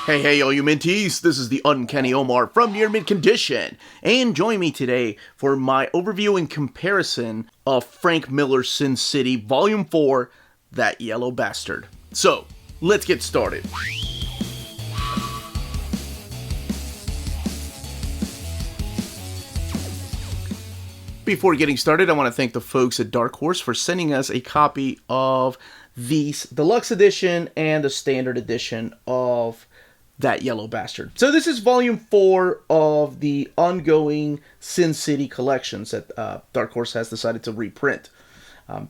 Hey, all you minties, this is the Uncanny Omar from Near Mint Condition, and join me today for my overview and comparison of Frank Miller's Sin City Volume 4, That Yellow Bastard. So, let's get started. Before getting started, I want to thank the folks at Dark Horse for sending us a copy of the Deluxe Edition and the Standard Edition of That Yellow Bastard. So this is Volume 4 of the ongoing Sin City collections that Dark Horse has decided to reprint.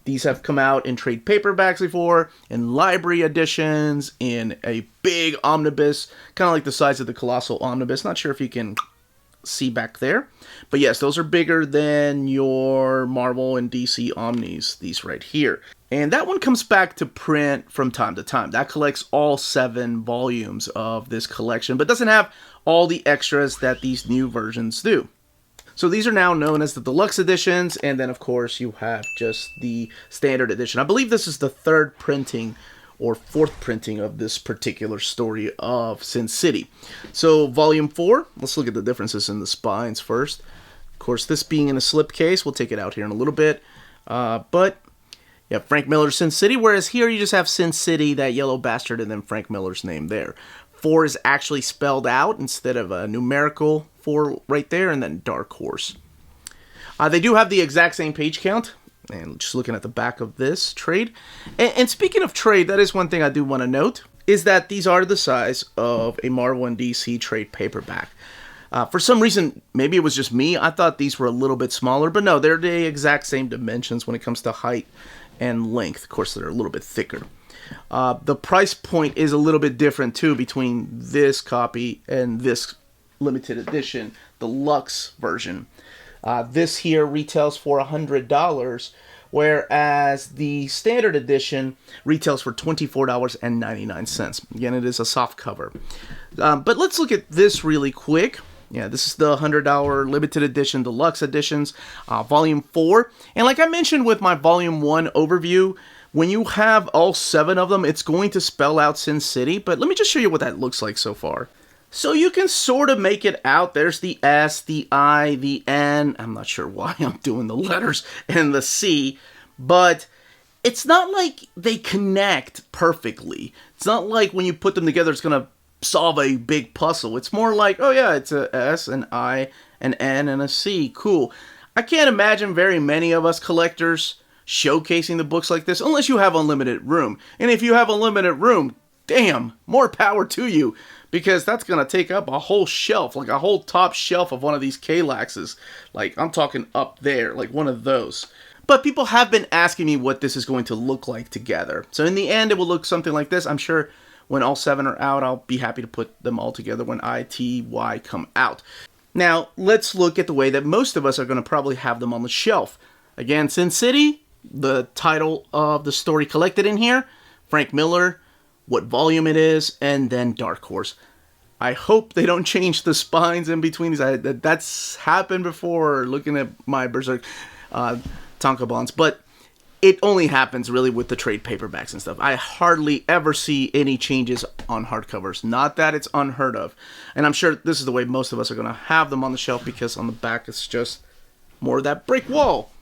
These have come out in trade paperbacks before, in library editions, in a big omnibus, kind of like the size of the Colossal Omnibus. Not sure if you can see back there. But yes, those are bigger than your Marvel and DC Omnis, these right here. And that one comes back to print from time to time. That collects all 7 volumes of this collection, but doesn't have all the extras that these new versions do. So these are now known as the Deluxe Editions, and then of course you have just the Standard Edition. I believe this is the 3rd printing or 4th printing of this particular story of Sin City. So Volume 4, let's look at the differences in the spines first. Of course, this being in a slipcase, we'll take it out here in a little bit. But yeah, Frank Miller's Sin City, whereas here you just have Sin City, That Yellow Bastard, and then Frank Miller's name there. 4 is actually spelled out instead of a numerical 4 right there, and then Dark Horse. They do have the exact same page count. And just looking at the back of this trade. And speaking of trade, that is one thing I do want to note, is that these are the size of a Marvel and DC trade paperback. For some reason, maybe it was just me, I thought these were a little bit smaller, but no, they're the exact same dimensions when it comes to height and length. Of course, they're a little bit thicker. The price point is a little bit different, too, between this copy and this limited edition Deluxe version. This here retails for $100, whereas the Standard Edition retails for $24.99. Again, it is a soft cover. But let's look at this really quick. Yeah, this is the $100 limited edition, Deluxe Editions, Volume 4. And like I mentioned with my Volume 1 overview, when you have all 7 of them, it's going to spell out Sin City. But let me just show you what that looks like so far. So you can sort of make it out. There's the S, the I, the N. I'm not sure why I'm doing the letters, and the C. But it's not like they connect perfectly. It's not like when you put them together, it's going to solve a big puzzle. It's more like, oh yeah, it's a S, an I, an N, and a C. Cool. I can't imagine very many of us collectors showcasing the books like this, unless you have unlimited room. And if you have unlimited room, damn, more power to you. Because that's going to take up a whole shelf, like a whole top shelf of one of these Kalaxes. Like, I'm talking up there, like one of those. But people have been asking me what this is going to look like together. So in the end, it will look something like this. I'm sure when all 7 are out, I'll be happy to put them all together when ITY come out. Now, let's look at the way that most of us are going to probably have them on the shelf. Again, Sin City, the title of the story collected in here, Frank Miller, what volume it is, and then Dark Horse. I hope they don't change the spines in between these. That's happened before, looking at my Berserk Tankobons, but it only happens really with the trade paperbacks and stuff. I hardly ever see any changes on hardcovers. Not that it's unheard of. And I'm sure this is the way most of us are going to have them on the shelf, because on the back it's just more of that brick wall.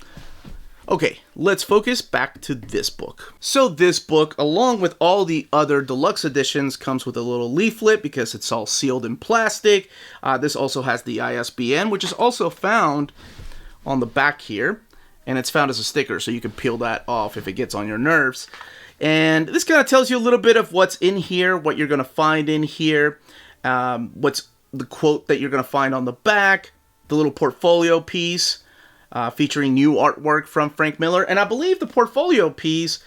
Okay, let's focus back to this book. So this book, along with all the other Deluxe Editions, comes with a little leaflet because it's all sealed in plastic. This also has the ISBN, which is also found on the back here. And it's found as a sticker, so you can peel that off if it gets on your nerves. And this kind of tells you a little bit of what's in here, what you're going to find in here, what's the quote that you're going to find on the back, the little portfolio piece, featuring new artwork from Frank Miller. And I believe the portfolio piece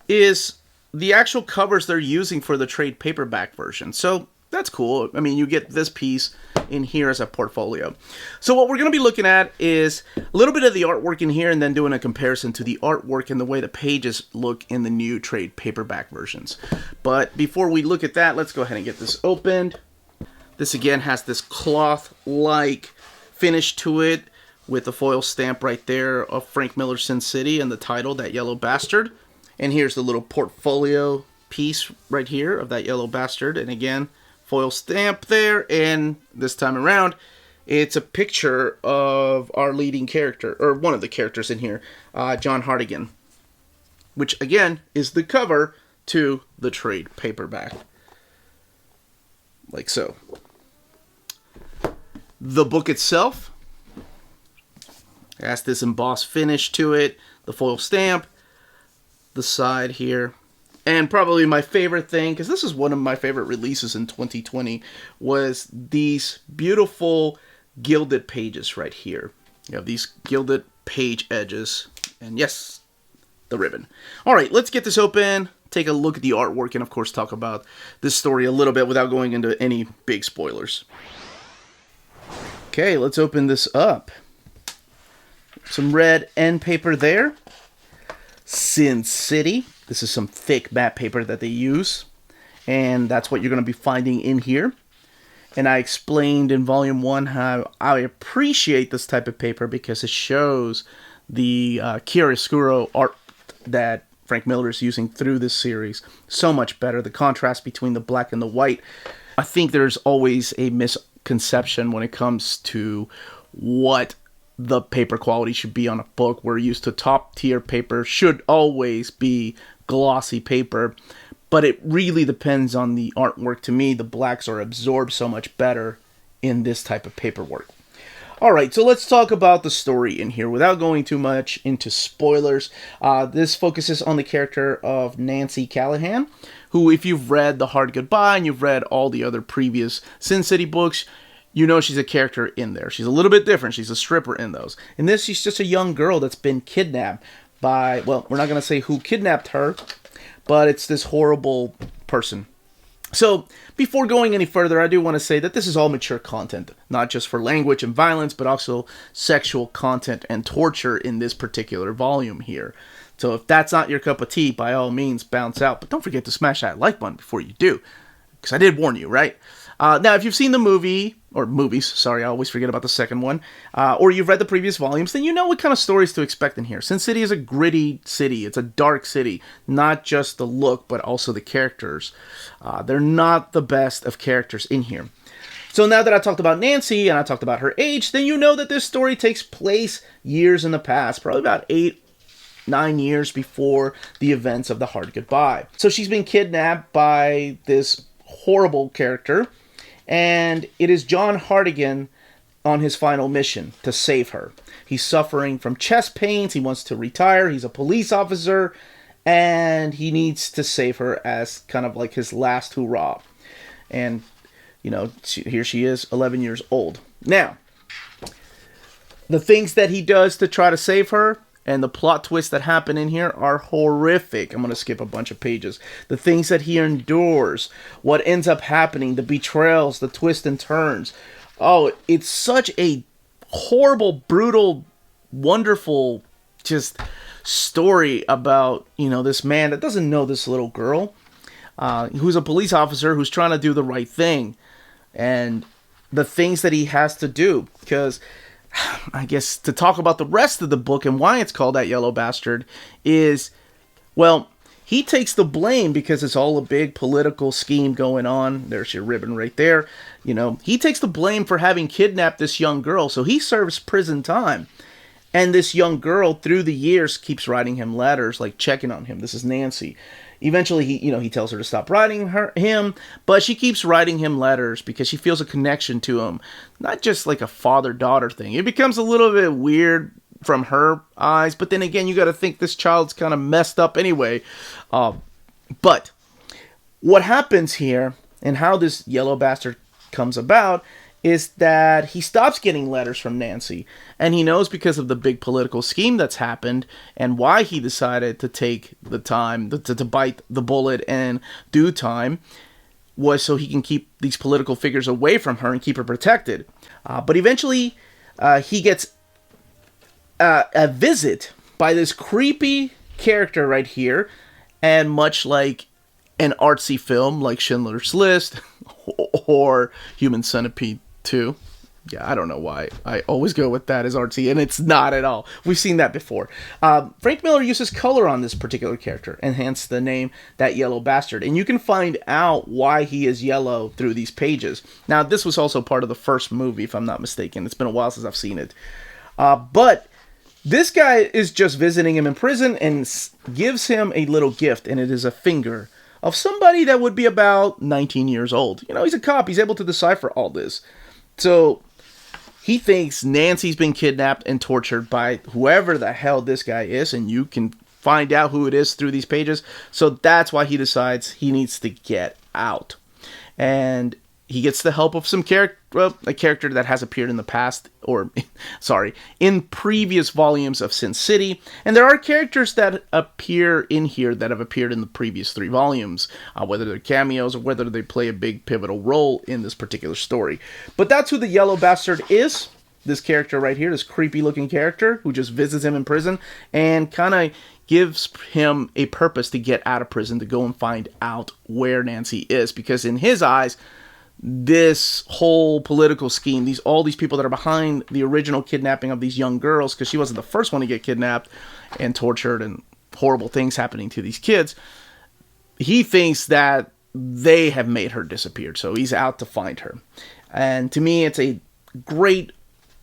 is the actual covers they're using for the trade paperback version. So that's cool. I mean, you get this piece in here as a portfolio. So what we're going to be looking at is a little bit of the artwork in here, and then doing a comparison to the artwork and the way the pages look in the new trade paperback versions. But before we look at that, let's go ahead and get this opened. This again has this cloth-like finish to it, with the foil stamp right there of Frank Miller's Sin City and the title, That Yellow Bastard. And here's the little portfolio piece right here of That Yellow Bastard. And again, foil stamp there, and this time around, it's a picture of our leading character, or one of the characters in here, John Hartigan, which again is the cover to the trade paperback. Like so. The book itself has this embossed finish to it, the foil stamp, the side here, and probably my favorite thing, because this is one of my favorite releases in 2020, was these beautiful gilded pages right here. You have these gilded page edges, and yes, the ribbon. All right, let's get this open, take a look at the artwork, and of course talk about this story a little bit without going into any big spoilers. Okay, let's open this up. Some red end paper there. Sin City. This is some thick matte paper that they use. And that's what you're going to be finding in here. And I explained in Volume 1 how I appreciate this type of paper because it shows the chiaroscuro art that Frank Miller is using through this series. So much better. The contrast between the black and the white. I think there's always a misconception when it comes to what the paper quality should be on a book. We're used to top tier paper should always be glossy paper, but it really depends on the artwork. To me, the blacks are absorbed so much better in this type of paperwork. Alright, so let's talk about the story in here without going too much into spoilers. This focuses on the character of Nancy Callahan, who, if you've read The Hard Goodbye and you've read all the other previous Sin City books, you know she's a character in there. She's a little bit different. She's a stripper in those. In this, she's just a young girl that's been kidnapped by, well, we're not going to say who kidnapped her, but it's this horrible person. So, before going any further, I do want to say that this is all mature content, not just for language and violence, but also sexual content and torture in this particular volume here. So if that's not your cup of tea, by all means, bounce out. But don't forget to smash that like button before you do, because I did warn you, right? Now, if you've seen the movie, or movies, sorry, I always forget about the second one, or you've read the previous volumes, then you know what kind of stories to expect in here. Sin City is a gritty city. It's a dark city. Not just the look, but also the characters. They're not the best of characters in here. So now that I talked about Nancy, and I talked about her age, then you know that this story takes place years in the past, probably about 8-9 years before the events of The Hard Goodbye. So she's been kidnapped by this horrible character, and it is John Hartigan on his final mission to save her. He's suffering from chest pains. He wants to retire. He's a police officer, and he needs to save her as kind of like his last hurrah. And, you know, here she is, 11 years old. Now, the things that he does to try to save her and the plot twists that happen in here are horrific. I'm going to skip a bunch of pages. The things that he endures, what ends up happening, the betrayals, the twists and turns. Oh, it's such a horrible, brutal, wonderful just story about, you know, this man that doesn't know this little girl, who's a police officer who's trying to do the right thing. And the things that he has to do, because I guess to talk about the rest of the book and why it's called That Yellow Bastard is, well, he takes the blame because it's all a big political scheme going on. There's your ribbon right there. You know, he takes the blame for having kidnapped this young girl, so he serves prison time. And this young girl, through the years, keeps writing him letters, like checking on him. This is Nancy. Eventually, he tells her to stop writing him, but she keeps writing him letters because she feels a connection to him. Not just like a father-daughter thing. It becomes a little bit weird from her eyes, but then again, you got to think this child's kind of messed up anyway. But what happens here, and how this yellow bastard comes about, is that he stops getting letters from Nancy. And he knows because of the big political scheme that's happened and why he decided to take the time to bite the bullet and do time was so he can keep these political figures away from her and keep her protected. But eventually he gets a visit by this creepy character right here. And much like an artsy film like Schindler's List or Human Centipede 2, Yeah, I don't know why I always go with that as artsy, and it's not at all. We've seen that before. Frank Miller uses color on this particular character, and hence the name That Yellow Bastard. And you can find out why he is yellow through these pages. Now, this was also part of the first movie, if I'm not mistaken. It's been a while since I've seen it. But this guy is just visiting him in prison and gives him a little gift, and it is a finger of somebody that would be about 19 years old. You know, he's a cop. He's able to decipher all this. So he thinks Nancy's been kidnapped and tortured by whoever the hell this guy is, and you can find out who it is through these pages. So that's why he decides he needs to get out. And he gets the help of some a character that has appeared in the past, or, sorry, in previous volumes of Sin City. And there are characters that appear in here that have appeared in the previous 3 volumes, whether they're cameos or whether they play a big pivotal role in this particular story. But that's who the Yellow Bastard is. This character right here, this creepy looking character who just visits him in prison and kind of gives him a purpose to get out of prison, to go and find out where Nancy is. Because in his eyes, this whole political scheme, all these people that are behind the original kidnapping of these young girls, because she wasn't the first one to get kidnapped and tortured and horrible things happening to these kids, he thinks that they have made her disappear, so he's out to find her. And to me, it's a great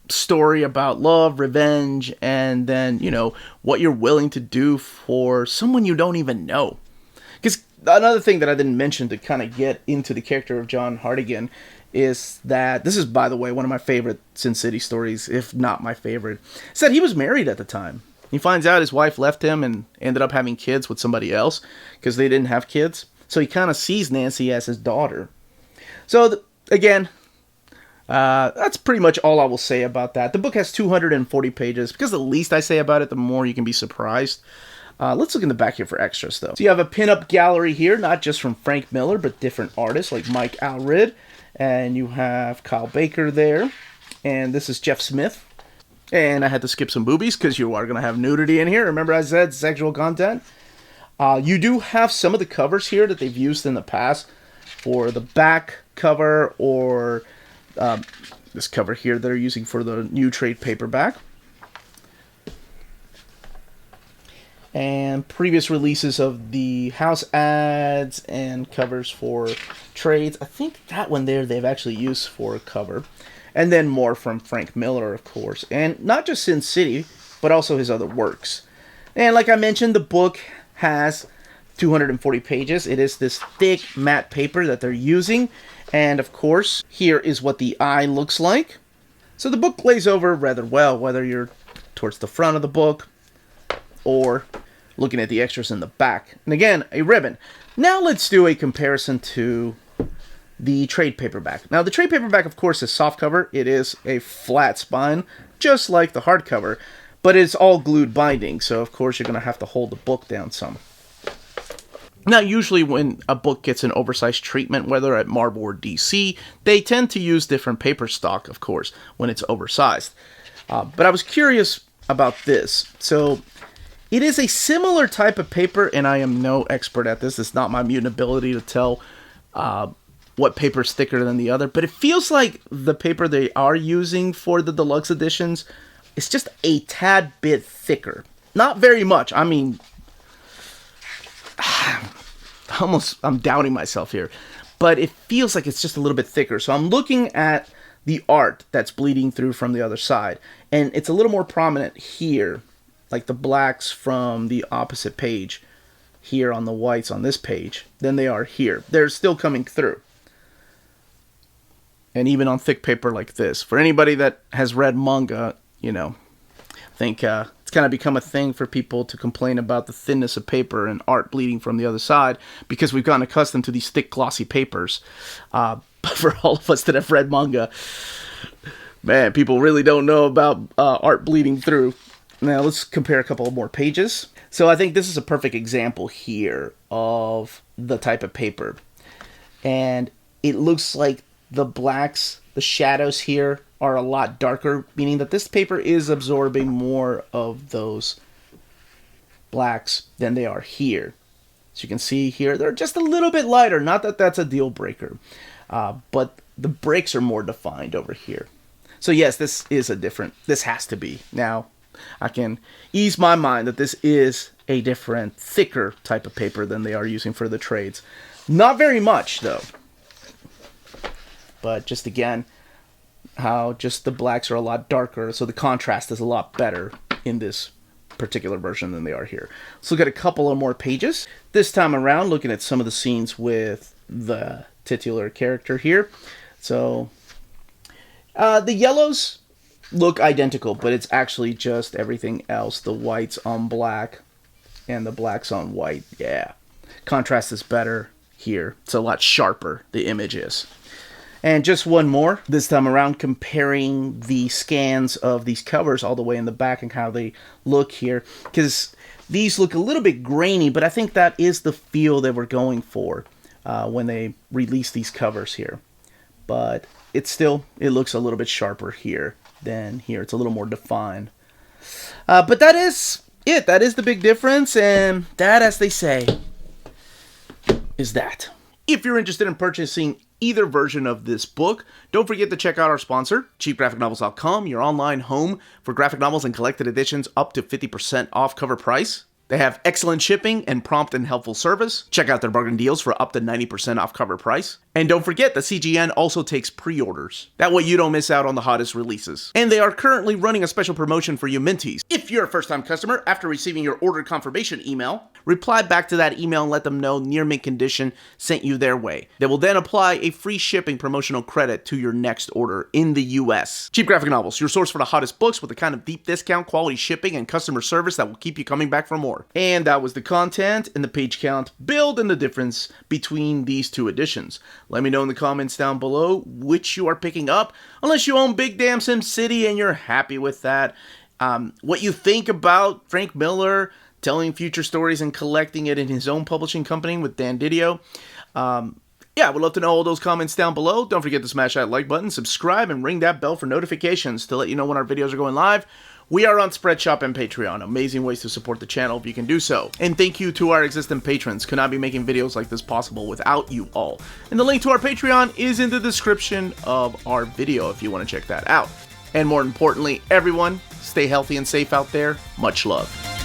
story about love, revenge, and then, you know, what you're willing to do for someone you don't even know. Because another thing that I didn't mention to kind of get into the character of John Hartigan is that, this is, by the way, one of my favorite Sin City stories, if not my favorite, is that he was married at the time. He finds out his wife left him and ended up having kids with somebody else because they didn't have kids. So he kind of sees Nancy as his daughter. So, again, that's pretty much all I will say about that. The book has 240 pages. Because the least I say about it, the more you can be surprised. Let's look in the back here for extras, though. So you have a pinup gallery here, not just from Frank Miller, but different artists like Mike Allred. And you have Kyle Baker there. And this is Jeff Smith. And I had to skip some boobies because you are going to have nudity in here. Remember I said sexual content? You do have some of the covers here that they've used in the past for the back cover, or this cover here that they're using for the new trade paperback. And previous releases of the house ads and covers for trades. I think that one there they've actually used for a cover. And then more from Frank Miller, of course. And not just Sin City, but also his other works. And like I mentioned, the book has 240 pages. It is this thick matte paper that they're using. And of course, here is what the eye looks like. So the book lays over rather well, whether you're towards the front of the book or looking at the extras in the back. And again, a ribbon. Now let's do a comparison to the trade paperback. Now the trade paperback, of course, is softcover. It is a flat spine, just like the hardcover, but it's all glued binding. So of course you're going to have to hold the book down some. Now, usually when a book gets an oversized treatment, whether at Marvel or DC, they tend to use different paper stock, of course, when it's oversized. But I was curious about this. So it is a similar type of paper, and I am no expert at this. It's not my mutant ability to tell what paper is thicker than the other. But it feels like the paper they are using for the deluxe editions is just a tad bit thicker. Not very much. I mean, I'm doubting myself here. But it feels like it's just a little bit thicker. So I'm looking at the art that's bleeding through from the other side. And it's a little more prominent here, like the blacks from the opposite page here on the whites on this page, than they are here. They're still coming through. And even on thick paper like this. For anybody that has read manga, you know, I think it's kind of become a thing for people to complain about the thinness of paper and art bleeding from the other side because we've gotten accustomed to these thick, glossy papers. But for all of us that have read manga, man, people really don't know about art bleeding through. Now, let's compare a couple more pages. So I think this is a perfect example here of the type of paper. And it looks like the blacks, the shadows here, are a lot darker, meaning that this paper is absorbing more of those blacks than they are here. So you can see here, they're just a little bit lighter. Not that that's a deal breaker, but the breaks are more defined over here. So yes, this has to be. Now, I can ease my mind that this is a different, thicker type of paper than they are using for the trades. Not very much, though. But just again, how just the blacks are a lot darker, so the contrast is a lot better in this particular version than they are here. Let's look at a couple of more pages. This time around, looking at some of the scenes with the titular character here. So, the yellows look identical, but it's actually just everything else. The whites on black and the blacks on white. Yeah. Contrast is better here. It's a lot sharper, the image is. And just one more, this time around, comparing the scans of these covers all the way in the back and how they look here. Because these look a little bit grainy, but I think that is the feel they were going for when they released these covers here. But it looks a little bit sharper here than here. It's a little more defined. But that is it. That is the big difference. And that, as they say, is that. If you're interested in purchasing either version of this book, don't forget to check out our sponsor, cheapgraphicnovels.com, your online home for graphic novels and collected editions up to 50% off cover price. They have excellent shipping and prompt and helpful service. Check out their bargain deals for up to 90% off cover price. And don't forget that CGN also takes pre-orders. That way you don't miss out on the hottest releases. And they are currently running a special promotion for you Minties. If you're a first-time customer, after receiving your order confirmation email, reply back to that email and let them know Near Mint Condition sent you their way. They will then apply a free shipping promotional credit to your next order in the US. Cheap Graphic Novels, your source for the hottest books with the kind of deep discount, quality shipping, and customer service that will keep you coming back for more. And that was the content and the page count build and the difference between these two editions. Let me know in the comments down below which you are picking up, unless you own Big Damn Sim City and you're happy with that. What you think about Frank Miller telling future stories and collecting it in his own publishing company with Dan Didio. Yeah, I would love to know all those comments down below. Don't forget to smash that like button, subscribe, and ring that bell for notifications to let you know when our videos are going live. We are on Spreadshop and Patreon. Amazing ways to support the channel if you can do so. And thank you to our existing patrons. Could not be making videos like this possible without you all. And the link to our Patreon is in the description of our video if you want to check that out. And more importantly, everyone, stay healthy and safe out there. Much love.